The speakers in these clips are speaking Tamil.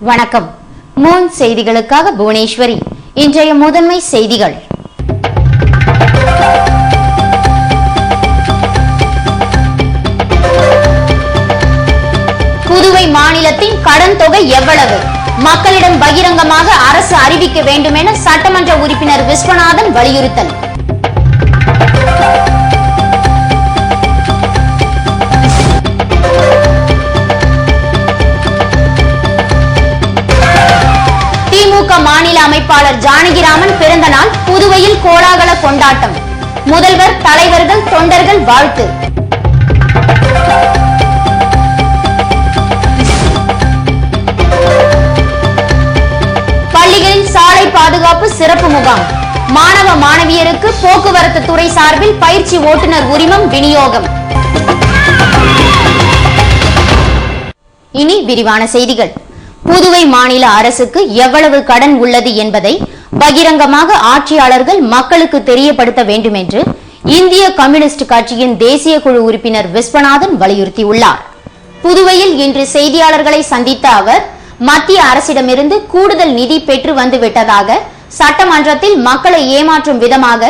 வணக்கம். மூன் செய்திகளுக்காக புவனேஸ்வரி. இன்றைய முதன்மை செய்திகள். புதுவை மாநிலத்தின் கடன் தொகை எவ்வளவு? மக்களிடம் பகிரங்கமாக அரசு அறிவிக்க வேண்டும் என சட்டமன்ற உறுப்பினர் விஸ்வநாதன் வலியுறுத்தல். திமுக மாநில அமைப்பாளர் ஜானகிராமன் பிறந்த நாள் புதுவையில் கோலாகல கொண்டாட்டம். முதல்வர், தலைவர்கள், தொண்டர்கள் வாழ்த்து. பள்ளிகளில் சாலை பாதுகாப்பு சிறப்பு முகாம். மாணவ மாணவியருக்கு போக்குவரத்து துறை சார்பில் பயிற்சி ஓட்டுநர் உரிமம் விநியோகம். இனி விரிவான செய்திகள். புதுவை மாநில அரசுக்கு எவ்வளவு கடன் உள்ளது என்பதை பகிரங்கமாக ஆட்சியாளர்கள் மக்களுக்கு தெரியப்படுத்த வேண்டும் என்று இந்திய கம்யூனிஸ்ட் கட்சியின் தேசிய குழு உறுப்பினர் விஸ்வநாதன் வலியுறுத்தியுள்ளார். புதுவையில் இன்று செய்தியாளர்களை சந்தித்த அவர், மத்திய அரசிடமிருந்து கூடுதல் நிதி பெற்று வந்துவிட்டதாக சட்டமன்றத்தில் மக்களை ஏமாற்றும் விதமாக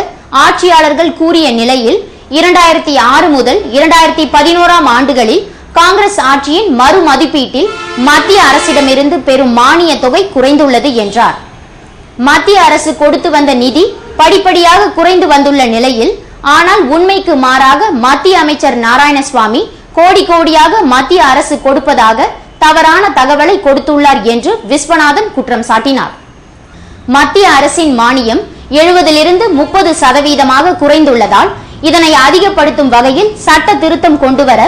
ஆட்சியாளர்கள் கூறிய நிலையில் 2006 முதல் 2011 ஆண்டுகளில் காங்கிரஸ் ஆட்சியின் மறு மதிப்பீட்டில் மத்திய அரசிடமிருந்து பெறும் மானிய தொகை குறைந்துள்ளது என்றார். மத்திய அரசு கொடுத்து வந்த நிதி படிப்படியாக குறைந்து வந்துள்ள நிலையில், ஆனால் உண்மைக்கு மாறாக மத்திய அமைச்சர் நாராயணசுவாமி கோடி கோடியாக மத்திய அரசு கொடுப்பதாக தவறான தகவலை கொடுத்துள்ளார் என்று விஸ்வநாதன் குற்றம் சாட்டினார். மத்திய அரசின் மானியம் 70லிருந்து 30% குறைந்துள்ளதால் இதனை அதிகப்படுத்தும் வகையில் சட்ட திருத்தம் கொண்டுவர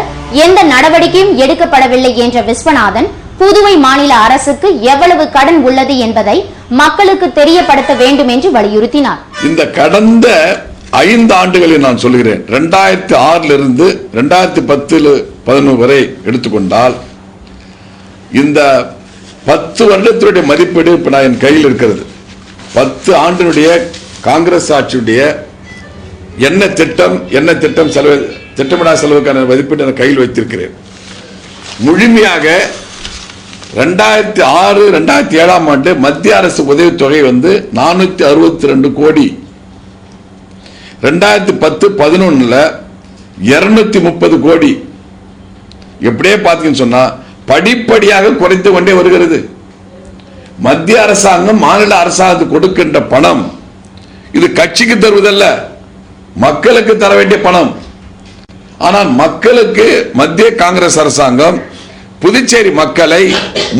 எந்த நடவடிக்கையும் எடுக்கப்படவில்லை என்ற விஸ்வநாதன், புதுவை மாநில அரசுக்கு எவ்வளவு கடன் உள்ளது என்பதை மக்களுக்கு தெரியப்படுத்த வேண்டும் என்று வலியுறுத்தினார். இந்த கடந்த 5 ஆண்டுகளில் நான் சொல்கிறேன், 2006 2010-11 வரை எடுத்துக்கொண்டால் இந்த 10 வருடத்தினுடைய மதிப்பீடு இப்ப நான் என் கையில் இருக்கிறது. 10 ஆண்டினுடைய காங்கிரஸ் ஆட்சியுடைய என்ன திட்டம் செலவு, திட்டமிடா செலவுக்கான மதிப்பீடு என கையில் வைத்திருக்கிறேன். முழுமையாக 2006-2007 ஆண்டு மத்திய அரசு உதவித்தொகை 462 கோடி, 2010-11 230 கோடி. எப்படியே பார்த்தீங்கன்னு சொன்னா படிப்படியாக குறைத்து கொண்டே வருகிறது. மத்திய அரசாங்கம் மாநில அரசாங்கத்துக்கு கொடுக்கின்ற பணம் இது கட்சிக்கு தருவதல்ல, மக்களுக்கு தர வேண்டிய பணம். ஆனால் மக்களுக்கு மத்திய காங்கிரஸ் அரசாங்கம் புதுச்சேரி மக்களை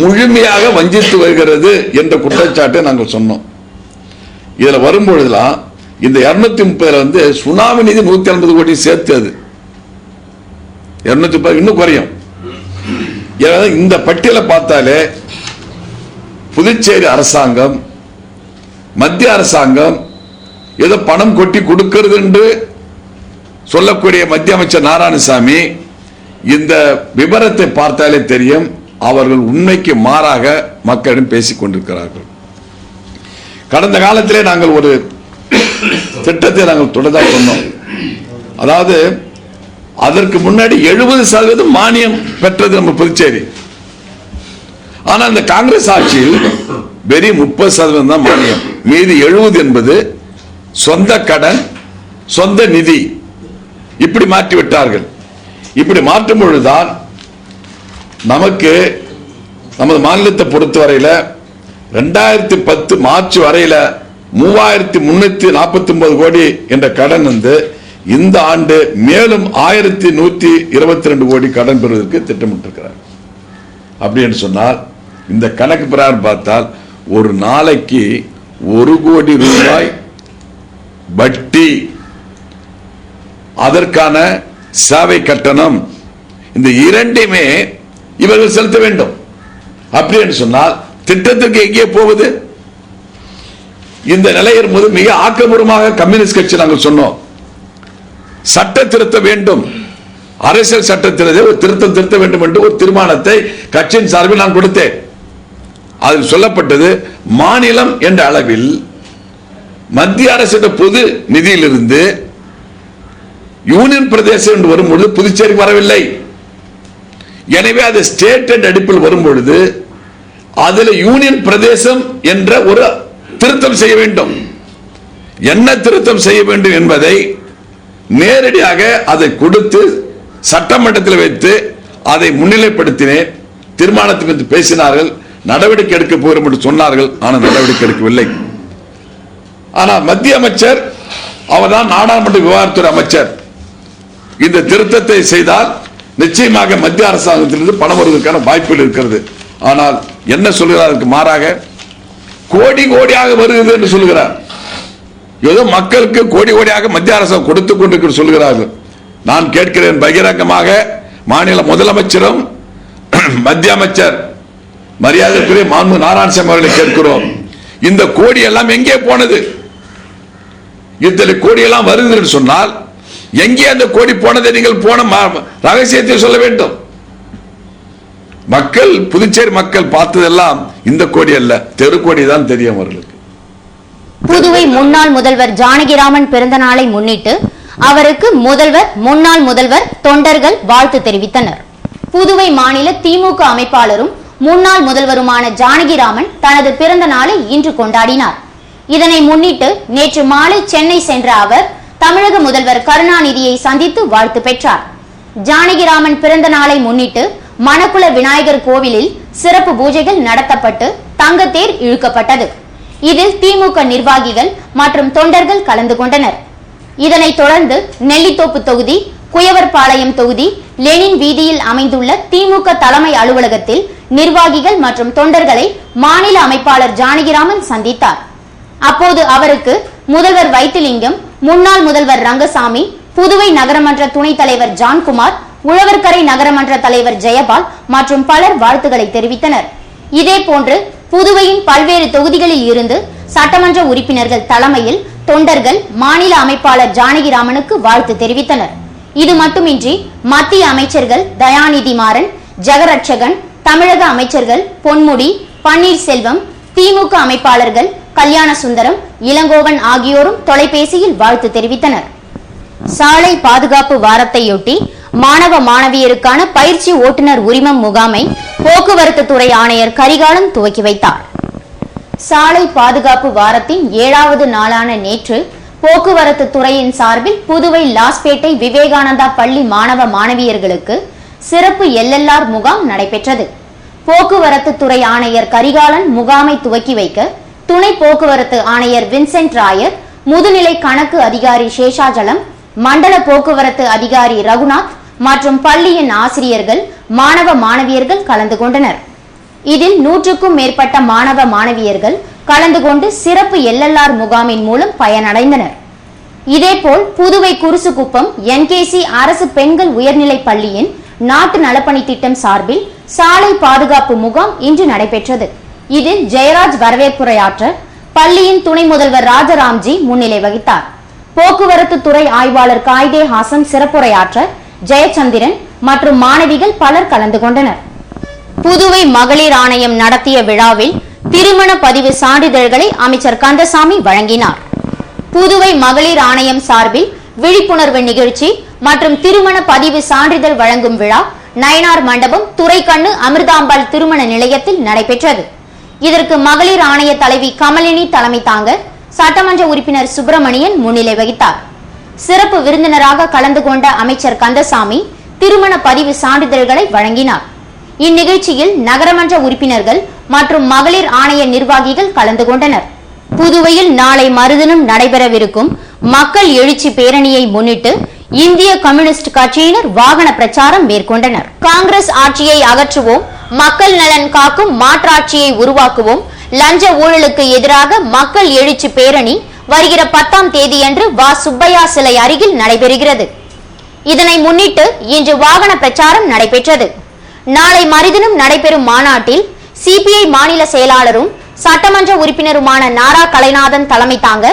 முழுமையாக வஞ்சித்து வருகிறது என்ற குற்றச்சாட்டை நாங்கள் சொன்னோம். இதுல வரும்பொழுதுலாம் இந்த 230 சுனாமி நிதி 150 கோடி சேர்த்து, அது 230 இன்னும் குறையும். இந்த பட்டியலை பார்த்தாலே புதுச்சேரி அரசாங்கம், மத்திய அரசாங்கம் ஏதோ பணம் கொட்டி கொடுக்கிறது என்று சொல்லக்கூடிய மத்திய அமைச்சர் நாராயணசாமி, இந்த விவரத்தை பார்த்தாலே தெரியும் அவர்கள் உண்மைக்கு மாறாக மக்களிடம் பேசிக் கொண்டிருக்கிறார்கள். கடந்த காலத்திலே நாங்கள் ஒரு திட்டத்தை நாங்கள் தொடர்ந்து சொன்னோம். அதாவது அதற்கு முன்னாடி 70% மானியம் பெற்றது நம்ம புதுச்சேரி. ஆனால் இந்த காங்கிரஸ் ஆட்சியில் வெறும் 30% தான் மானியம், மீதி 70 என்பது சொந்த கடன், சொந்த நிதி. இப்படி மாற்றி விட்டார்கள். இப்படி மாற்றும் பொழுதுதான் நமக்கு நமது மாநிலத்தை பொறுத்தவரையில 2010 மார்ச் வரையில 3349 கோடி என்ற கடன் இந்த ஆண்டு மேலும் 1122 கோடி கடன் பெறுவதற்கு திட்டமிட்டிருக்கிறார். அப்படி என்று சொன்னால் இந்த கணக்கு பிரகாரம் பார்த்தால் ஒரு நாளைக்கு 1 கோடி ரூபாய் வட்டி, அதற்கான சேவை கட்டணம், இந்த இரண்டையுமே இவர்கள் செலுத்த வேண்டும். அப்படி என்று சொன்னால் திட்டத்திற்கு எங்கே போவது? இந்த நிலை இருக்கும்போது மிக ஆக்கப்பூர்வமாக கம்யூனிஸ்ட் கட்சி நாங்கள் சொன்னோம், சட்ட திருத்த வேண்டும், அரசியல் சட்டத்திலே ஒரு திருத்த வேண்டும் என்று ஒரு தீர்மானத்தை கட்சியின் சார்பில் நான் கொடுத்தேன். அதில் சொல்லப்பட்டது மாநிலம் என்ற அளவில் மத்திய அரசு பொது நிதியிலிருந்து யூனியன் பிரதேசம் என்று வரும்பொழுது புதுச்சேரி வரவில்லை. எனவே அது ஸ்டேட் அடிப்பில் வரும்பொழுது அதில் யூனியன் பிரதேசம் என்ற ஒரு திருத்தம் செய்ய வேண்டும். என்ன திருத்தம் செய்ய வேண்டும் என்பதை நேரடியாக அதை கொடுத்து சட்டமன்றத்தில் வைத்து அதை முன்னிலைப்படுத்தினேன். தீர்மானத்துக்கு பேசினார்கள், நடவடிக்கை எடுக்க போகிறோம் என்று சொன்னார்கள். ஆனால் நடவடிக்கை எடுக்கவில்லை. ஆனால் மத்திய அமைச்சர், அவர்தான் நாடாளுமன்ற விவகாரத்துறை அமைச்சர், இந்த திருத்தத்தை செய்தால் நிச்சயமாக மத்திய அரசாங்கத்திலிருந்து பணம் வருவதற்கான வாய்ப்புகள் இருக்கிறது. ஆனால் என்ன சொல்கிறார்? அதற்கு மாறாக கோடி கோடியாக வருகிறது என்று சொல்கிறார். ஏதோ மக்களுக்கு கோடி கோடியாக மத்திய அரசாங்கம் கொடுத்துக் கொண்டிருக்கிறது சொல்கிறார்கள். நான் கேட்கிறேன் பகிரங்கமாக, மாநில முதலமைச்சரும் மத்திய அமைச்சர் மரியாதைக்குரிய மாண்பு நாராயணசாமி அவர்களை கேட்கிறோம், இந்த கோடி எல்லாம் எங்கே போனது? இத்தனை கோடி எல்லாம் வருது என்று சொன்னால் எங்கே அந்த கோடி போனதை நீங்கள் போன ரகசியத்தை சொல்ல வேண்டும். மக்கள், புதுச்சேரி மக்கள் பார்த்ததெல்லாம் இந்த கோடி அல்ல, தெருக்கோடி தான் தெரியும் அவர்களுக்கு. புதுவை முன்னாள் முதல்வர் ஜானகிராமன் பிறந்த நாளை முன்னிட்டு அவருக்கு முதல்வர், முன்னாள் முதல்வர், தொண்டர்கள் வாழ்த்து தெரிவித்தனர். புதுவை மாநில திமுக அமைப்பாளரும் முன்னாள் முதல்வருமான ஜானகிராமன் தனது பிறந்த நாளை இன்று கொண்டாடினார். இதனை முன்னிட்டு நேற்று மாலை சென்னை சென்ற அவர் தமிழக முதல்வர் கருணாநிதியை சந்தித்து வாழ்த்து பெற்றார். ஜானகிராமன் பிறந்த நாளை முன்னிட்டு மணக்குள விநாயகர் கோவிலில் சிறப்பு பூஜைகள் நடத்தப்பட்டு தங்கத்தேர் இழுக்கப்பட்டது. இதில் திமுக நிர்வாகிகள் மற்றும் தொண்டர்கள் கலந்து கொண்டனர். இதனைத் தொடர்ந்து நெல்லித்தோப்பு தொகுதி, குயவர்பாளையம் தொகுதி, லெனின் வீதியில் அமைந்துள்ள திமுக தலைமை அலுவலகத்தில் நிர்வாகிகள் மற்றும் தொண்டர்களை மாநில அமைப்பாளர் ஜானகிராமன் சந்தித்தார். அப்போது அவருக்கு முதல்வர் வைத்திலிங்கம், முன்னாள் முதல்வர் ரங்கசாமி, புதுவை நகரமன்ற துணைத் தலைவர் ஜான்குமார், உழவர்கரை நகரமன்ற தலைவர் ஜெயபால் மற்றும் பலர் வாழ்த்துக்களை தெரிவித்தனர். இதேபோன்று புதுவையின் பல்வேறு தொகுதிகளில் இருந்து சட்டமன்ற உறுப்பினர்கள் தலைமையில் தொண்டர்கள் மாநில அமைப்பாளர் ஜானகிராமனுக்கு வாழ்த்து தெரிவித்தனர். இது மட்டுமின்றி மத்திய அமைச்சர்கள் தயாநிதி மாறன், ஜெகரட்சகன், தமிழக அமைச்சர்கள் பொன்முடி, பன்னீர்செல்வம், திமுக அமைப்பாளர்கள் கல்யாண சுந்தரம், இளங்கோவன் ஆகியோரும் தொலைபேசியில் வாழ்த்து தெரிவித்தனர். சாலை பாதுகாப்பு வாரத்தையொட்டி மாணவ மாணவியருக்கான பயிற்சி ஓட்டுநர் உரிமம் முகாமை போக்குவரத்து துறை ஆணையர் கரிகாலன் துவக்கி வைத்தார். சாலை பாதுகாப்பு வாரத்தின் 7வது நாளான நேற்று போக்குவரத்து துறையின் சார்பில் புதுவை லாஸ்பேட்டை விவேகானந்தா பள்ளி மாணவ மாணவியர்களுக்கு சிறப்பு LLR முகாம் நடைபெற்றது. போக்குவரத்து துறை ஆணையர் கரிகாலன் முகாமை துவக்கி வைக்க துணை போக்குவரத்து ஆணையர் வின்சென்ட் ராயர், முதுநிலை கணக்கு அதிகாரி சேஷாஜலம், மண்டல போக்குவரத்து அதிகாரி ரகுநாத் மற்றும் பள்ளியின் ஆசிரியர்கள், மாணவ மாணவியர்கள் கலந்து கொண்டனர். இதில் 100க்கும் மேற்பட்ட மாணவ மாணவியர்கள் கலந்து கொண்டு சிறப்பு LLR முகாமின் மூலம் பயனடைந்தனர். இதேபோல் புதுவை குருசுக்குப்பம் NKC அரசு பெண்கள் உயர்நிலை பள்ளியின் நாட்டு நலப்பணி திட்டம் சார்பில் சாலை பாதுகாப்பு முகாம் இன்று நடைபெற்றது. இதில் ஜெயராஜ் வரவேற்புரையாற்ற பள்ளியின் துணை முதல்வர் ராஜராம்ஜி முன்னிலை வகித்தார். போக்குவரத்து துறை ஆய்வாளர் காய்தே ஹாசன் சிறப்புரையாற்ற ஜெயச்சந்திரன் மற்றும் மாணவிகள் பலர் கலந்து கொண்டனர். புதுவை மகளிர் ஆணையம் நடத்திய விழாவில் திருமண பதிவு சான்றிதழ்களை அமைச்சர் கந்தசாமி வழங்கினார். புதுவை மகளிர் ஆணையம் சார்பில் விழிப்புணர்வு நிகழ்ச்சி மற்றும் திருமண பதிவு சான்றிதழ் வழங்கும் விழா நயனார் மண்டபம் துரைக்கண்ணு அமிர்தாம்பாள் திருமண நிலையத்தில் நடைபெற்றது. இதற்கு மகளிர் ஆணைய தலைவி கமலினி தலைமை தாங்க சட்டமன்ற உறுப்பினர் சுப்பிரமணியன் முன்னிலை வகித்தார். சிறப்பு விருந்தினராக கலந்து கொண்ட அமைச்சர் கந்தசாமி திருமண பதிவு சான்றிதழ்களை வழங்கினார். இந்நிகழ்ச்சியில் நகரமன்ற உறுப்பினர்கள் மற்றும் மகளிர் ஆணைய நிர்வாகிகள் கலந்து கொண்டனர். புதுவையில் நாளை மறுதினம் நடைபெறவிருக்கும் மக்கள் எழுச்சி பேரணியை முன்னிட்டு இந்திய கம்யூனிஸ்ட் கட்சியினர் வாகன பிரச்சாரம் மேற்கொண்டனர். காங்கிரஸ் ஆட்சியை அகற்றுவோம், மக்கள் நலன் காக்கும் மாற்றாட்சியை உருவாக்குவோம், லஞ்ச ஊழலுக்கு எதிராக மக்கள் எழுச்சி பேரணி வருகிற 10ஆம் தேதியன்று வ. சுப்பையா சிலை அருகில் நடைபெறுகிறது. இதனை முன்னிட்டு இன்று வாகன பிரச்சாரம் நடைபெற்றது. நாளை மறுதினம் நடைபெறும் மாநாட்டில் சிபிஐ மாநில செயலாளரும் சட்டமன்ற உறுப்பினருமான நாரா கலைநாதன் தலைமை தாங்க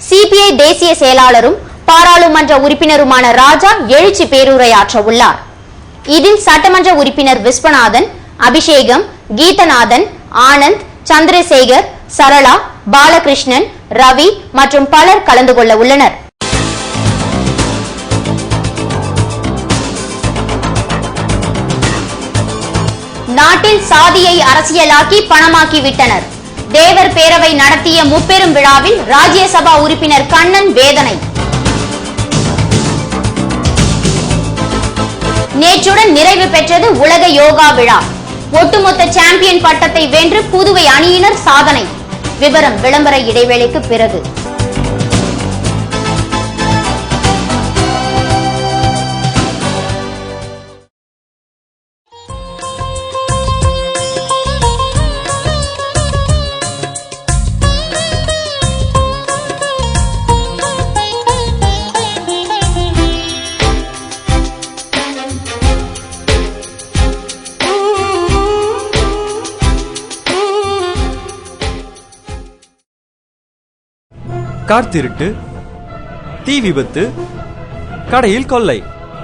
சிபிஐ தேசிய செயலாளரும் பாராளுமன்ற உறுப்பினருமான ராஜா எழுச்சி பேருரையாற்ற உள்ளார். இதில் சட்டமன்ற உறுப்பினர் விஸ்வநாதன், அபிஷேகம், கீதநாதன், ஆனந்த், சந்திரசேகர், சரளா, பாலகிருஷ்ணன், ரவி மற்றும் பலர் கலந்து கொள்ள உள்ளனர். நாட்டில் சாதியை அரசியலாக்கி பணமாக்கி விட்டனர். தேவர் பேரவை நடத்திய முப்பெரும் விழாவில் ராஜ்யசபா உறுப்பினர் கண்ணன் வேதனை. நேற்றுடன் நிறைவு பெற்றது உலக யோகா விழா. ஒட்டுமொத்த சாம்பியன் பட்டத்தை வென்று புதுவை அணியினர் சாதனை. விவரம் விளம்பர இடைவேளைக்கு பிறகு. கார் திருட்டு, தீ விபத்து, கடையில் கொள்ளை,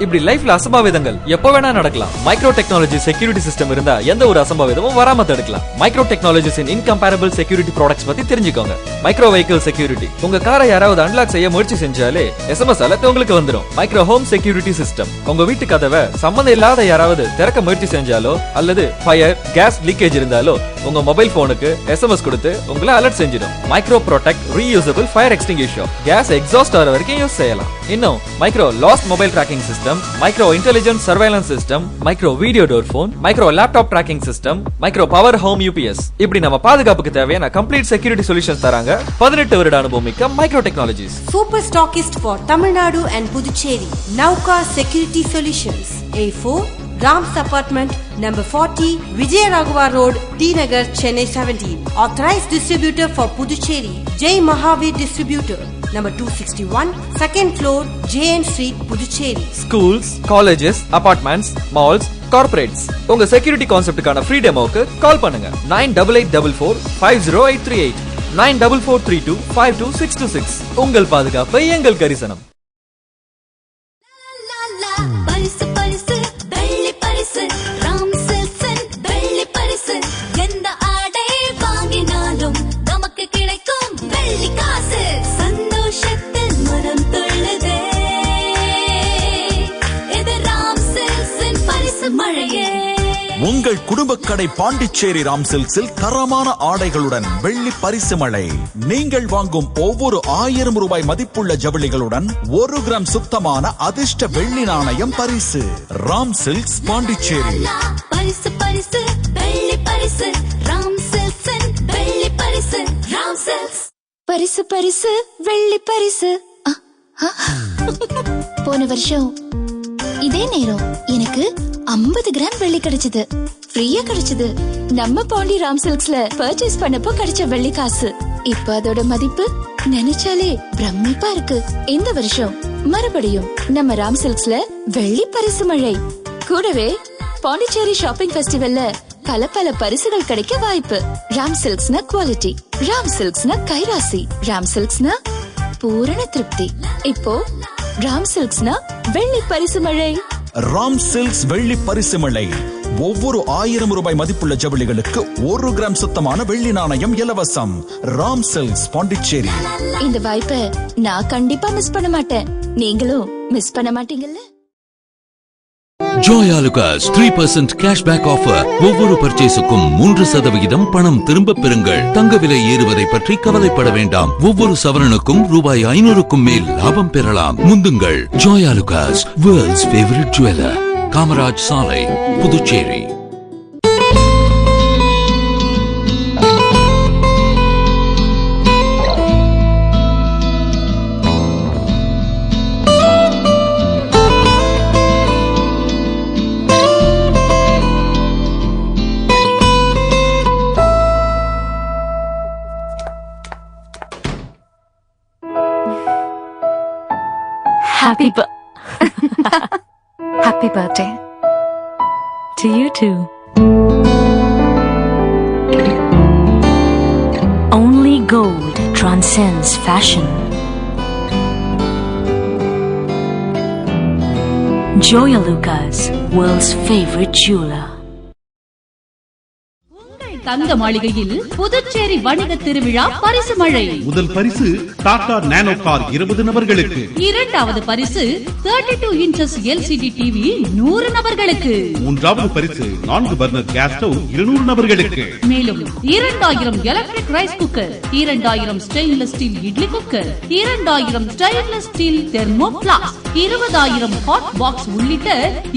இப்படி லைஃப்ல அசம்பாவிதங்கள் எப்ப வேணா நடக்கலாம். மைக்ரோ டெக்னாலஜி செக்யூரிட்டி சிஸ்டம் இருந்தா எந்த ஒரு அசம்பாவிதமும் வராம தடுக்கலாம். மைக்ரோ டெக்னாலஜிஸ் இன் இன்கம்பேரபிள் செக்யூரிட்டி ப்ராடக்ட்ஸ் பத்தி தெரிஞ்சுக்கோங்க. மைக்ரோ வெஹிக்கிள் செக்யூரிட்டி, உங்க காரை யாராவது அன்லாக் செய்ய முயற்சி செஞ்சாலே SMS அலர்ட் உங்களுக்கு வந்துடும். மைக்ரோ ஹோம் செக்யூரிட்டி சிஸ்டம், உங்க வீட்டு கதவை சம்மந்தம் இல்லாத யாராவது திறக்க முயற்சி செஞ்சாலோ அல்லது ஃபயர் கேஸ் லீக்கேஜ் இருந்தாலோ உங்க மொபைல் போனுக்கு SMS கொடுத்து உங்களை அலர்ட் செஞ்சிடும். Micro protect reusable fire extinguisher, gas exhaust ஆகிற வரைக்கும் யூஸ் செய்யலாம். இன்னும் micro lost mobile tracking system, micro intelligent surveillance system, micro video door phone, micro laptop tracking system, micro power home UPS, இப்படி நம்ம பாதுகாப்புக்கு தேவையான கம்ப்ளீட் செக்யூரிட்டி சொல்யூஷன்ஸ் தராங்க 18 வருட அனுபவம் மிக்க micro technologies. Super stockist for Tamil Nadu and Puducherry, Nauka Security Solutions, A4 Rams Apartment, number 40, Vijayaraghavar Road, T Nagar, Chennai 17. Authorized distributor for Puducherry, Jai Mahavir Distributor, number 261, second floor, JN Street, Puducherry. Schools, colleges, apartments, malls, corporates, உங்க செக்யூரிட்டி கான்செப்டுக்கான ஃப்ரீ டெமோக்கு கால் பண்ணுங்க. 9884450838, 9443252626. உங்கள் பாதுகாப்பு எங்கள் கரிசனம். உங்கள் குடும்ப கடை பாண்டிச்சேரி ராம் சில்க்ஸில் தரமான ஆடைகளுடன் வெள்ளி பரிசு மழை. நீங்கள் வாங்கும் ஒவ்வொரு 1000 ரூபாய் மதிப்புள்ள ஜவுளிகளுடன் 1 கிராம் சுத்தமான அதிர்ஷ்ட வெள்ளி நாணயம் பரிசு. ராம் சில்க்ஸ் பாண்டிச்சேரி. பரிசு பரிசு வெள்ளி பரிசு ராம் சில்க்ஸ் வெள்ளி பரிசு ராம் சில்க்ஸ். பரிசு பரிசு வெள்ளி பரிசு. போன வருஷம் இதே நேரம் எனக்கு 50 கிராம் வெள்ளி கிடைச்சது. ஃப்ரீயா கிடைச்சது. நம்ம பாண்டி ராம் சில்க்ஸ்ல பர்ச்சேஸ் பண்ணப்போ கிடைச்ச வெள்ளி காசு இப்ப அதோட மதிப்பு நினைச்சாலே பிரமிப்பா இருக்கு. இந்த வருஷம் மறுபடியும் நம்ம ராம் சில்க்ஸ்ல வெள்ளி பரிசு மழை. கூடவே பாண்டிச்சேரி ஷாப்பிங் ஃபெஸ்டிவல்ல பல பல பரிசுகள் கிடைக்க வாய்ப்பு. ராம் சில்க்ஸ்னா குவாலிட்டி, ராம் சில்க்ஸ்னா கைராசி, ராம் சில்க்ஸ்னா பூரண திருப்தி. இப்போ ராம் சில்க்ஸ்னா வெள்ளி பரிசு மழை. ராம் சில்க்ஸ் வெள்ளி பரிசு மழை. ஒவ்வொரு 1000 ரூபாய் மதிப்புள்ள ஜவுளிகளுக்கு 1 கிராம் சுத்தமான வெள்ளி நாணயம் இலவசம். ராம் சில்க்ஸ் பாண்டிச்சேரி. இந்த வாய்ப்பை நான் கண்டிப்பா மிஸ் பண்ண மாட்டேன். நீங்களும் மிஸ் பண்ண மாட்டீங்கல்ல? Joya Lucas 3% cashback offer. ஒவ்வொரு பர்ச்சேஸுக்கும் 3% பணம் திரும்ப பெறுங்கள். தங்க விலை ஏறுவதை பற்றி கவலைப்பட வேண்டாம். ஒவ்வொரு சவரனுக்கும் ரூபாய் 500க்கும் மேல் லாபம் பெறலாம். முந்துங்கள். Joya Lucas, world's favorite jeweler. Kamaraj சாலை, Puducherry. Happy birthday to you too. Only gold transcends fashion. Joya Lucas, world's favorite jeweler. தங்க மாளிகையில் புதுச்சேரி வணிக திருவிழா பரிசு மழை. முதல் பரிசு டாடா நானோ கார் 20 நபர்களுக்கு. இரண்டாவது பரிசு 32 இன்ச்சஸ் எல்சிடி டிவி 100 நபர்களுக்கு. மூன்றாவது பரிசு 4 பர்னர் கேஸ் ஸ்டவ் 200 நபர்களுக்கு. மேலும் 2000 electric rice cooker, 2000 stainless steel idli cooker, 2000 stainless steel thermo flask, 20000 hot box உள்ளிட்ட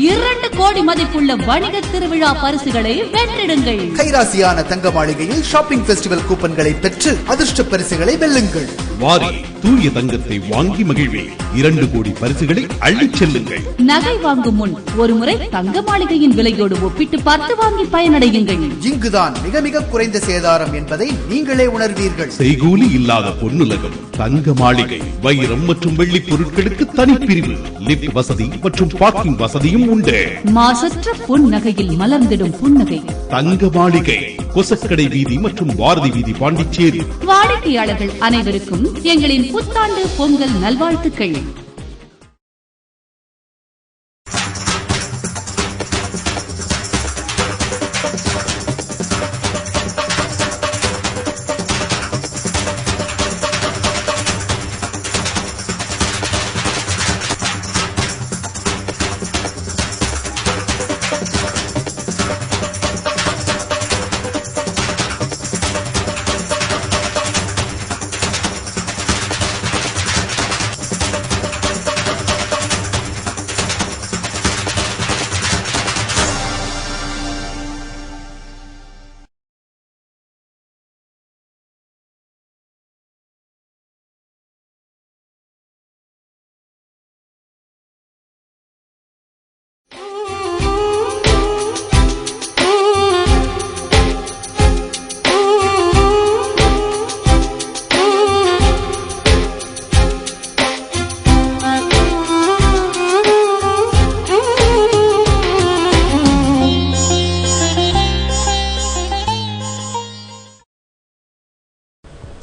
2 கோடி மதிப்புள்ள வணிக திருவிழா பரிசுகளை வென்றிடுங்கள். கைராசியான தங்க மாளிகையில் ஷாப்பிங் பெஸ்டிவல் கூப்பன்களை பெற்று அதிர்ஷ்ட பரிசுகளை வெல்லுங்கள். வாரி தூய தங்கத்தை வாங்கி மகிழ்வே. 2 கோடி பரிசுகளை அள்ளிச் செல்லுங்கள். நகை வாங்கும் முன் ஒருமுறை தங்க மாளிகையின் விலையோடு ஒப்பிட்டு பார்த்து வாங்கி பயனடையுங்கள். இங்குதான் மிக மிக குறைந்த சேதாரம் என்பதை நீங்களே உணர்வீர்கள். செய்கூலி இல்லாத பொன்னுலகம் தங்க மாளிகை. வைரம் மற்றும் வெள்ளி பொருட்களுக்கு தனிப்பிரிவு, லிப்ட் வசதி மற்றும் பார்க்கிங் வசதியும் உண்டு. மாசற்ற பொன் நகையில் மலர்ந்திடும் புன்னகை தங்க மாளிகை, கொசக்கடை வீதி மற்றும் பாரதி வீதி, பாண்டிச்சேரி. வாடிக்கையாளர்கள் அனைவருக்கும் எங்களின் புத்தாண்டு பொங்கல் நல்வாழ்த்துக்கள்.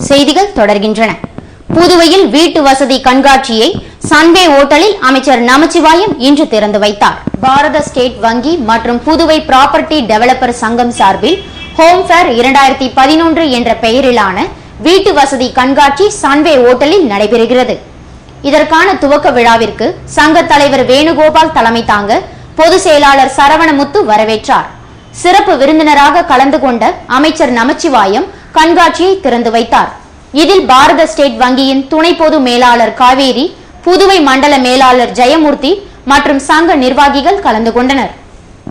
செய்திகள் தொடர்கின்றன. புதுவையில் வீட்டு வசதி கண்காட்சியை சன்வே ஓட்டலில் அமைச்சர் நமச்சிவாயம் இன்று திறந்து வைத்தார். பாரத ஸ்டேட் வங்கி மற்றும் புதுவை ப்ராப்பர்ட்டி டெவலப்பர் சங்கம் சார்பில் ஹோம் ஃபேர் 2011 என்ற பெயரிலான வீட்டு வசதி கண்காட்சி சன்வே ஓட்டலில் நடைபெறுகிறது. இதற்கான துவக்க விழாவிற்கு சங்க தலைவர் வேணுகோபால் தலைமை தாங்க பொதுச் செயலாளர் சரவணமுத்து வரவேற்றார். சிறப்பு விருந்தினராக கலந்து கொண்ட அமைச்சர் நமச்சிவாயம் கண்காட்சியை திறந்து வைத்தார். இதில் பாரத ஸ்டேட் வங்கியின் துணை பொது மேலாளர் காவேரி, புதுவை மண்டல மேலாளர் ஜெயமூர்த்தி மற்றும் சங்க நிர்வாகிகள் கலந்து கொண்டனர்.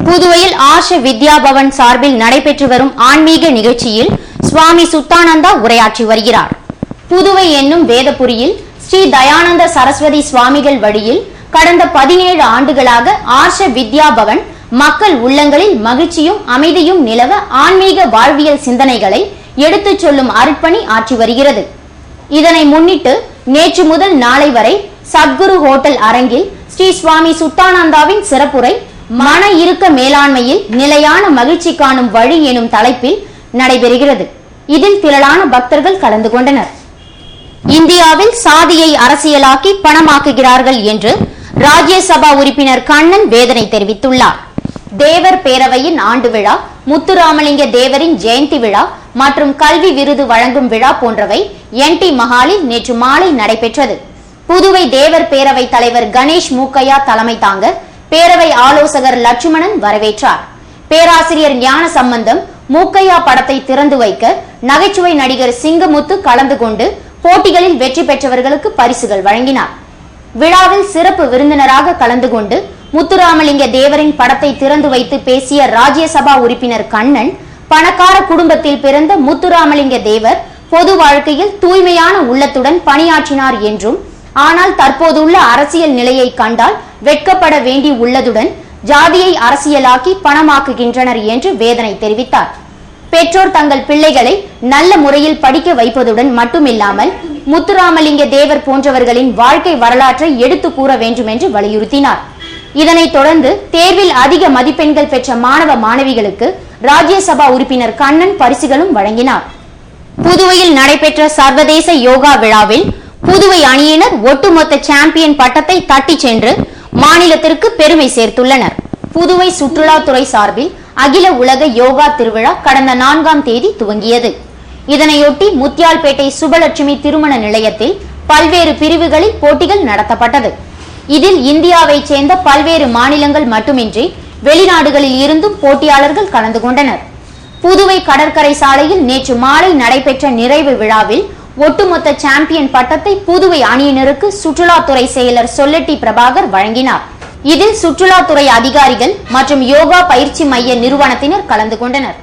புதுவையில் ஆர்ஷ வித்யா பவன் சார்பில் நடைபெற்று வரும் ஆன்மீக நிகழ்ச்சியில் சுவாமி சுத்தானந்தா உரையாற்றி வருகிறார். புதுவை என்னும் வேதபுரியில் ஸ்ரீ தயானந்த சரஸ்வதி சுவாமிகள் வழியில் கடந்த 17 ஆண்டுகளாக ஆர்ஷ வித்யா பவன் மக்கள் உள்ளங்களில் மகிழ்ச்சியும் அமைதியும் நிலவ ஆன்மீக வாழ்வியல் சிந்தனைகளை எடுத்துச் சொல்லும் அர்ப்பணி ஆற்றி வருகிறது. இதனை முன்னிட்டு நேற்று முதல் நாளை வரை சத்குரு ஹோட்டல் அரங்கில் ஸ்ரீ சுவாமி சுத்தானந்தாவின் சிறப்புரை மன இறுக்க மேலாண்மையில் நிலையான மகிழ்ச்சி காணும் வழி எனும் தலைப்பில் நடைபெறுகிறது. இதில் திரளான பக்தர்கள் கலந்து கொண்டனர். இந்தியாவில் சாதியை அரசியலாக்கி பணமாக்குகிறார்கள் என்று ராஜ்யசபா உறுப்பினர் கண்ணன் வேதனை தெரிவித்துள்ளார். தேவர் பேரவையின் ஆண்டு விழா, முத்துராமலிங்க தேவரின் ஜெயந்தி விழா மற்றும் கல்வி விருது வழங்கும் விழா போன்றவை NT மஹாலில் நேற்று மாலை நடைபெற்றது. புதுவை தேவர் பேரவை தலைவர் கணேஷ் மூக்கையா தலைமை தாங்க பேரவை ஆலோசகர் லட்சுமணன் வரவேற்றார். பேராசிரியர் ஞான சம்பந்தம் மூக்கையா படத்தை திறந்து வைக்க நகைச்சுவை நடிகர் சிங்கமுத்து கலந்து கொண்டு போட்டிகளில் வெற்றி பெற்றவர்களுக்கு பரிசுகள் வழங்கினார். விழாவில் சிறப்பு விருந்தினராக கலந்து கொண்டு முத்துராமலிங்க தேவரின் படத்தை திறந்து வைத்து பேசிய ராஜ்யசபா உறுப்பினர் கண்ணன், பணக்கார குடும்பத்தில் பிறந்த முத்துராமலிங்க தேவர் பொது வாழ்க்கையில் தூய்மையான உள்ளத்துடன் பணியாற்றினார் என்றும், ஆனால் தற்போதுள்ள அரசியல் நிலையை கண்டால் வெட்கப்பட வேண்டி உள்ளதுடன் ஜாதியை அரசியலாக்கி பணமாக்குகின்றனர் என்று வேதனை தெரிவித்தார். பெற்றோர் தங்கள் பிள்ளைகளை நல்ல முறையில் படிக்க வைப்பதுடன் மட்டுமில்லாமல் முத்துராமலிங்க தேவர் போன்றவர்களின் வாழ்க்கை வரலாற்றை எடுத்து கூற வேண்டும் என்று வலியுறுத்தினார். இதனைத் தொடர்ந்து தேர்வில் அதிக மதிப்பெண்கள் பெற்ற மாணவ மாணவிகளுக்கு ராஜ்யசபா உறுப்பினர் கண்ணன் பரிசுகளும் வழங்கினார். புதுவையில் நடைபெற்ற சர்வதேச யோகா விழாவில் புதுவை அணியினர் ஒட்டுமொத்த சாம்பியன் பட்டத்தை தட்டி சென்று மாநிலத்திற்கு பெருமை சேர்த்துள்ளனர். புதுவை சுற்றுலாத்துறை சார்பில் அகில உலக யோகா திருவிழா கடந்த 4ஆம் தேதி துவங்கியது. இதனையொட்டி முத்தியால்பேட்டை சுபலட்சுமி திருமண நிலையத்தில் பல்வேறு பிரிவுகளில் போட்டிகள் நடத்தப்பட்டது. இதில் இந்தியாவைச் சேர்ந்த பல்வேறு மாநிலங்கள் மட்டுமின்றி வெளிநாடுகளில் இருந்தும் போட்டியாளர்கள் கலந்து கொண்டனர். புதுவை கடற்கரை சாலையில் நேற்று மாலை நடைபெற்ற நிறைவு விழாவில் ஒட்டுமொத்த சாம்பியன் பட்டத்தை புதுவை அணியினருக்கு சுற்றுலாத்துறை செயலர் சொல்லெட்டி பிரபாகர் வழங்கினார். இதில் சுற்றுலாத்துறை அதிகாரிகள் மற்றும் யோகா பயிற்சி மைய நிறுவனத்தினர் கலந்து கொண்டனர்.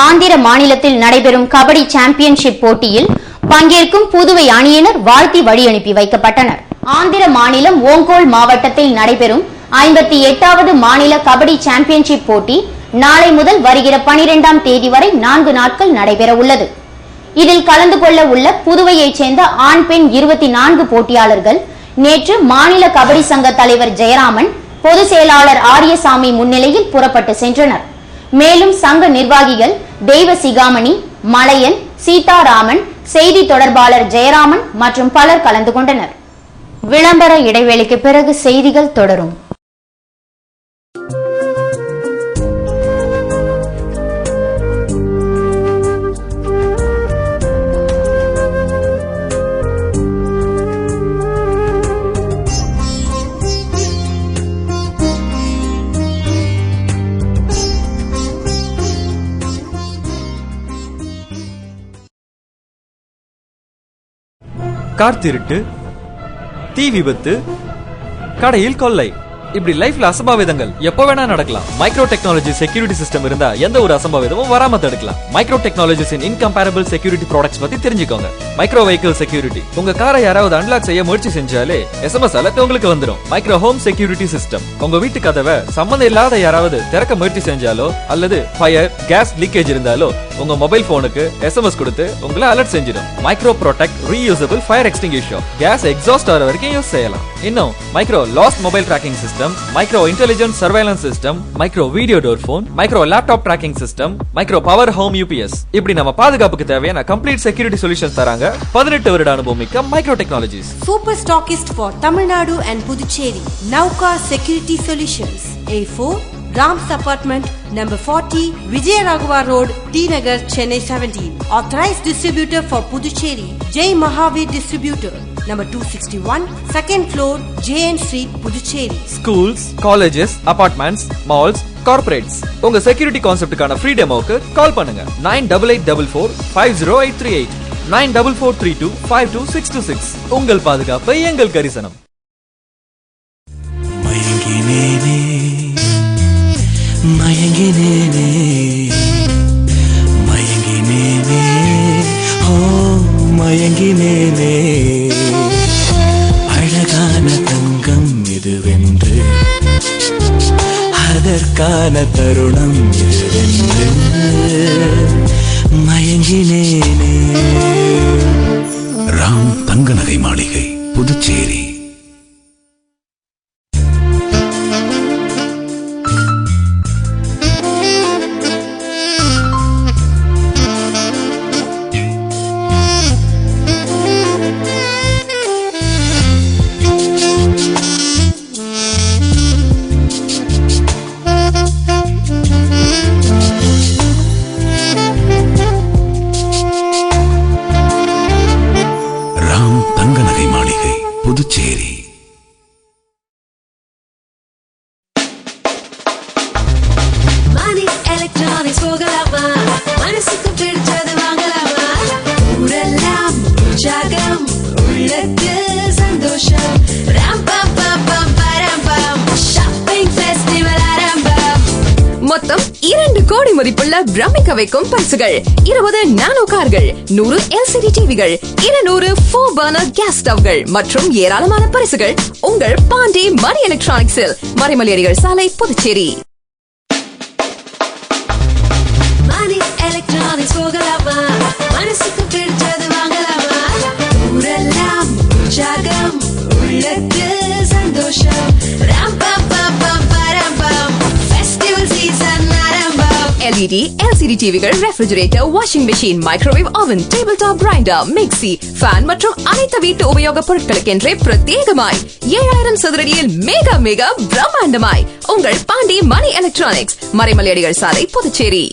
ஆந்திர மாநிலத்தில் நடைபெறும் கபடி சாம்பியன்ஷிப் போட்டியில் பங்கேற்கும் புதுவை அணியினர் வாழ்த்தி வழி அனுப்பி வைக்கப்பட்டனர். ஆந்திர மாநிலம் ஓங்கோல் மாவட்டத்தில் நடைபெறும் 58வது மாநில கபடி சாம்பியன்ஷிப் போட்டி நாளை முதல் வருகிற 12ஆம் தேதி வரை 4 நாட்கள் நடைபெற உள்ளது. இதில் கலந்து கொள்ள உள்ள புதுவையைச் சேர்ந்த ஆண் பெண் 24 போட்டியாளர்கள் நேற்று மாநில கபடி சங்க தலைவர் ஜெயராமன், பொதுச் செயலாளர் ஆரியசாமி முன்னிலையில் புறப்பட்டு சென்றனர். மேலும் சங்க நிர்வாகிகள் தெய்வ சிகாமணி, மலையன், சீதாராமன், செய்தி தொடர்பாளர் ஜெயராமன் மற்றும் பலர் கலந்து கொண்டனர். விளம்பர இடைவேளைக்கு பிறகு செய்திகள் தொடரும். கார் திருட்டு, தீ விபத்து, கடையில் கொள்ளை, இப்படி லைஃப்ல அசம்பாவிதங்கள் எப்ப வேணா நடக்கலாம். மைக்ரோ டெக்னாலஜி செக்யூரிட்டி சிஸ்டம் இருந்தா எந்த ஒரு அசம்பாவிதமும் வராம தடுக்கலாம். மைக்ரோ டெக்னாலஜிஸின் இன்கம்பேரபிள் செக்யூரிட்டி ப்ராடக்ட்ஸ் பத்தி தெரிஞ்சுக்கோங்க. மைக்ரோ வெஹிக்கிள் செக்யூரிட்டி, உங்க காரை யாராவது அன்லாக் செய்ய முயற்சி செஞ்சாலே SMS அலர்ட் உங்களுக்கு வந்துடும். மைக்ரோ ஹோம் செக்யூரிட்டி சிஸ்டம், உங்க வீட்டு கதவை சம்பந்தம் இல்லாத யாராவது திறக்க முயற்சி செஞ்சாலோ அல்லது ஃபயர், கேஸ் லீக்கேஜ் இருந்தாலோ உங்க மொபைல் போனுக்கு SMS கொடுத்து உங்களை அலர்ட் செஞ்சிடும். Micro protect reusable fire extinguisher, gas exhaust ஆகிற வரைக்கும் யூஸ் செய்யலாம். இன்னும் micro lost mobile tracking system, micro intelligent surveillance system, micro video door phone, micro laptop tracking system, micro power home UPS, இப்படி நம்ம பாதுகாப்புக்கு தேவையான கம்ப்ளீட் செக்யூரிட்டி சொல்யூஷன்ஸ் தராங்க 18 வருட அனுபவம் மிக்க micro technologies. Super stockist for Tamil Nadu and Puducherry, Nauka security solutions, A4 Ram's Apartment, number 40, Vijayaraghavar Road, T Nagar, Chennai 17. Authorized distributor for Puducherry, Jai Mahavir Distributor, number 261, second floor, JN Street, Puducherry. Schools, colleges, apartments, malls, corporates, உங்க செக்யூரிட்டி கான்செப்டுக்கான ஃப்ரீ டெமோக்கு கால் பண்ணுங்க. 9884450838, 9443252626. உங்கள் பாதுகாப்பு எங்கள் கரிசனம். மயங்கினேனே மயங்கினேனே ஓ மயங்கினேனே, அழகான தங்கம் இதுவென்று, அதற்கான தருணம் இதுவென்று மயங்கினேனே. ராம் தங்க நகை மாளிகை, புதுச்சேரி. புதுச்சேரி. மணி எலக்ட்ரானிக்ஸ் போகலாமா, மனசுக்கு பிடிச்சது வாங்கலாமா, ஊரெல்லாம் உற்சாகம், உள்ளத்து சந்தோஷம், ஷாப்பிங் ஃபெஸ்டிவல் ஆரம்பம். மொத்தம் 2 கோடி மதிப்புள்ள பிரமிக்க வைக்கும் பரிசுகள், 20 நானோ கார்கள், 100 LCD டிவிகள், 200 4 பர்னர் கேஸ் ஸ்டவ்கள் மற்றும் ஏராளமான பரிசுகள் உங்கள் பாண்டி மணி எலக்ட்ரானிக்ஸில், மறைமலையடிகள் சாலை, புதுச்சேரி. மணி எலக்ட்ரானிக்ஸ் போகலாமா, மனசுக்கு பிடிச்சது வாங்கலாமா, ஊரெல்லாம் உற்சாகம், உள்ளத்து சந்தோஷம், LED டிவி, LCD டிவிகள், refrigerator, washing machine, microwave oven, table top grinder, mixie, fan மற்றும் அனைத்து வீட்டு உபயோக பொருட்களுக்கென்றே பிரத்யேகமாய் 7000 சதுரடியில் மேகா மேகா பிரம்மாண்டமாய் உங்கள் பாண்டி மணி எலக்ட்ரானிக்ஸ், மறைமலையடிகள் சாலை, புதுச்சேரி.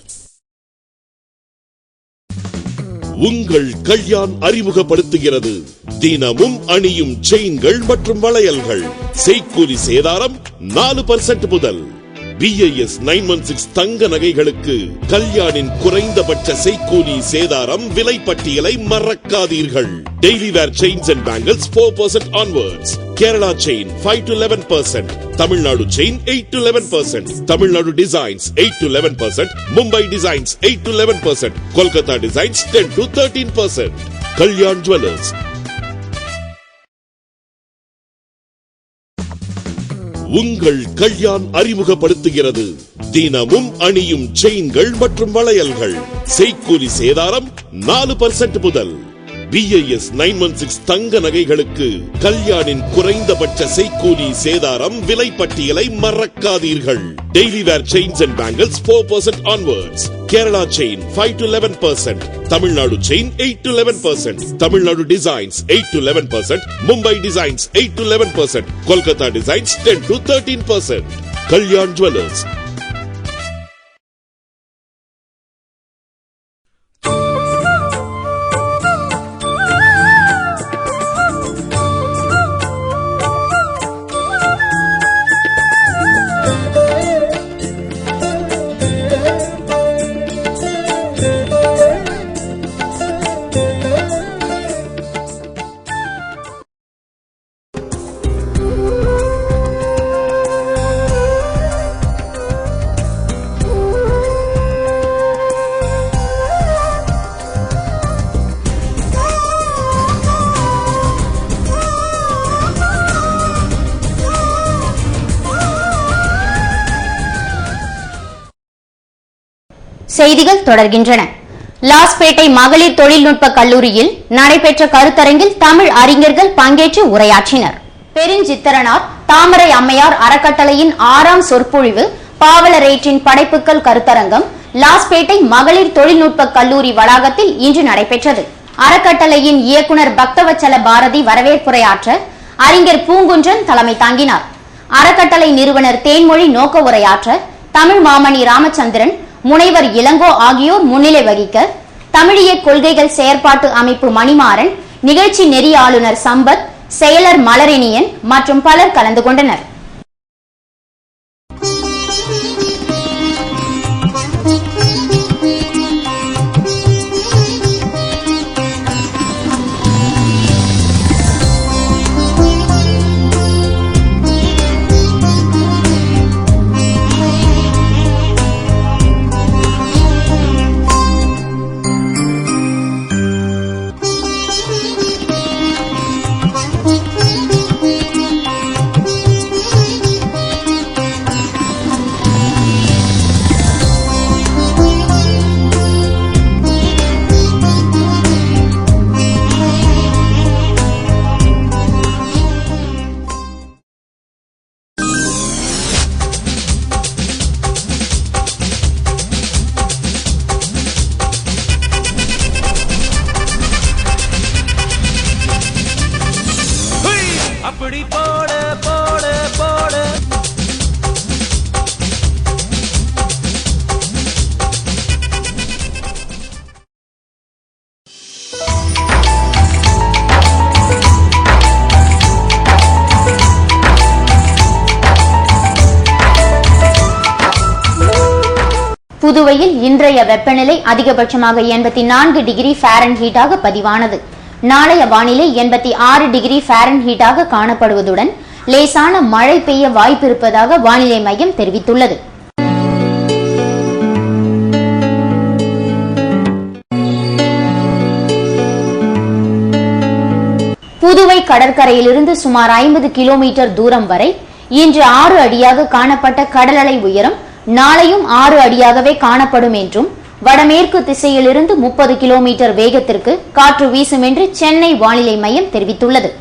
உங்கள் கல்யாண் அறிமுகப்படுத்துகிறது தினமும் அணியும் செயின்கள் மற்றும் வளையல்கள். செய்கூலி சேதாரம் 4% முதல். BIS 916 தங்க நகைகளுக்கு கல்யாணின் குறைந்தபட்ச செய்கூலி சேதாரம் விலை பட்டியலை மறக்காதீர்கள். Daily wear chains and bangles 4% onwards. Kerala chain 5 to 11%. Tamil Nadu chain 8 to 11%. Tamil Nadu designs 8 to 11%. Mumbai designs 8 to 11%. Kolkata designs 10 to 13%. Kalyan jewellers. உங்கள் கல்யாண் அறிமுகப்படுத்துகிறது தினமும் அணியும் செயின்கள் மற்றும் வளையல்கள். செய்கூலி சேதாரம் 4% முதல். BIS 916 தங்க நகைகளுக்கு கல்யாணின் குறைந்தபட்ச செய்கூலி சேதாரம் விலை பட்டியலை மறக்காதீர்கள். Daily wear chains and bangles 4% onwards. Kerala chain 5 to 11%. Tamil Nadu chain 8 to 11%. Tamil Nadu designs 8 to 11%. Mumbai designs 8 to 11%. Kolkata designs 10 to 13%. Kalyan jewellers. செய்திகள் தொடர்கின்றன. லாஸ்பேட்டை மகளிர் தொழில்நுட்ப கல்லூரியில் நடைபெற்ற கருத்தரங்கில் தமிழ் அறிஞர்கள் பங்கேற்று உரையாற்றினர். பெருஞ்சித்திரனார் தாமரை அம்மையார் அறக்கட்டளையின் 6ஆம் சொற்பொழிவு பாவலரேற்றின் படைப்புகள் கருத்தரங்கம் லாஸ்பேட்டை மகளிர் தொழில்நுட்ப கல்லூரி வளாகத்தில் இன்று நடைபெற்றது. அறக்கட்டளையின் இயக்குநர் பக்தவச்சல பாரதி வரவேற்புரையாற்ற அறிஞர் பூங்குன்றன் தலைமை தாங்கினார். அறக்கட்டளை நிறுவனர் தேன்மொழி நோக்க உரையாற்ற தமிழ் மாமணி ராமச்சந்திரன், முனைவர் இளங்கோ ஆகியோர் முன்னிலை வகிக்க தமிழிய கொள்கைகள் செயற்பாட்டு அமைப்பு மணிமாறன், நிகழ்ச்சி நெறி ஆளுநர் சம்பத், செயலர் மலரணியன் மற்றும் பலர் கலந்து கொண்டனர். புதுவையில் இன்றைய வெப்பநிலை அதிகபட்சமாக 84 டிகிரி ஃபாரன்ஹீட்டாக பதிவானது. நாளைய வானிலை 86 டிகிரி ஃபாரன்ஹீட்டாக காணப்படுவதுடன் லேசான மழை பெய்ய வாய்ப்பிருப்பதாக வானிலை மையம் தெரிவித்துள்ளது. புதுவை கடற்கரையிலிருந்து சுமார் 50 கிலோமீட்டர் தூரம் வரை இன்று 6 அடியாக காணப்பட்ட கடல் அலை உயரம் நாளையும் 6 அடியாகவே காணப்படும் என்றும், வடமேற்கு திசையிலிருந்து 30 கிலோமீட்டர் வேகத்திற்கு காற்று வீசும் என்று சென்னை வானிலை மையம் தெரிவித்துள்ளது.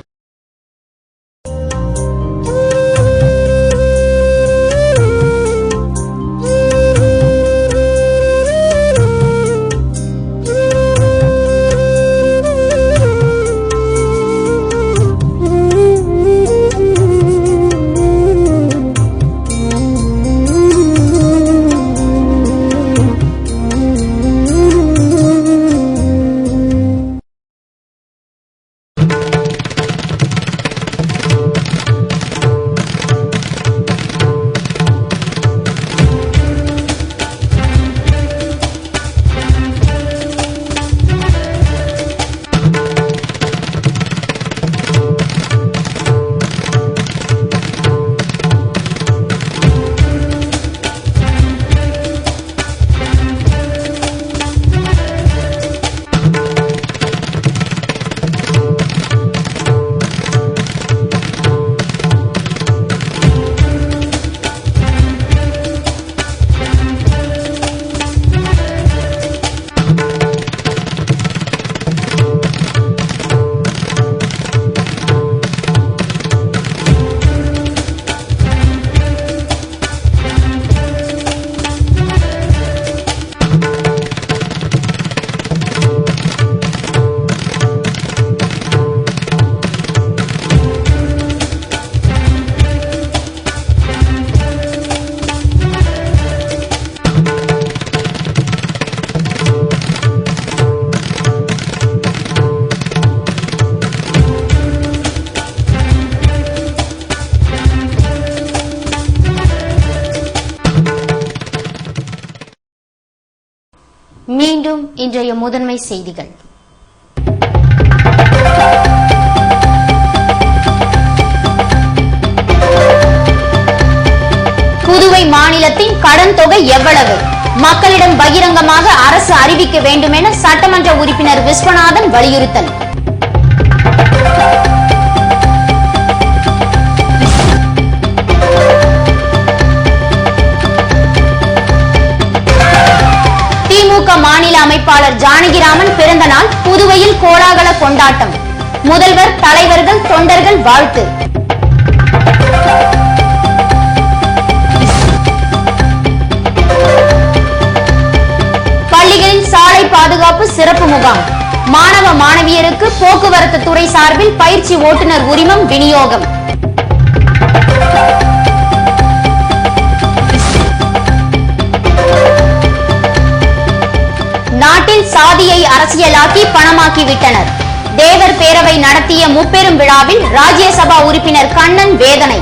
இன்றைய முதன்மை செய்திகள். புதுவை மாநிலத்தின் கடன் தொகை எவ்வளவு? மக்களிடம் பகிரங்கமாக அரசு அறிவிக்க வேண்டும் என சட்டமன்ற உறுப்பினர் விஸ்வநாதன் வலியுறுத்தல். திமுக மாநில அமைப்பாளர் ஜானகிராமன் பிறந்த நாள் புதுவையில் கோலாகல கொண்டாட்டம். முதல்வர், தலைவர்கள், தொண்டர்கள் வாழ்த்து. பள்ளிகளில் சாலை பாதுகாப்பு சிறப்பு முகாம். மாணவ மாணவியருக்கு போக்குவரத்து துறை சார்பில் பயிற்சி ஓட்டுநர் உரிமம் விநியோகம். நாட்டில் சாதியை அரசியலாக்கி பணமாக்கி விட்டனர். தேவர் பேரவை நடத்திய முப்பெரும் விழாவில் ராஜ்யசபா உறுப்பினர் கண்ணன் வேதனை.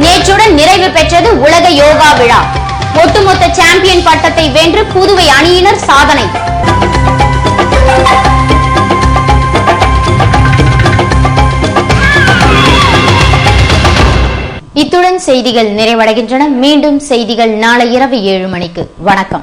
நேற்றுடன் நிறைவு பெற்றது உலக யோகா விழா. ஒட்டுமொத்த சாம்பியன் பட்டத்தை வென்று புதுவை அணியினர் சாதனை. இத்துடன் செய்திகள் நிறைவடைகின்றன. மீண்டும் செய்திகள் நாளை இரவு 7 மணிக்கு. வணக்கம்.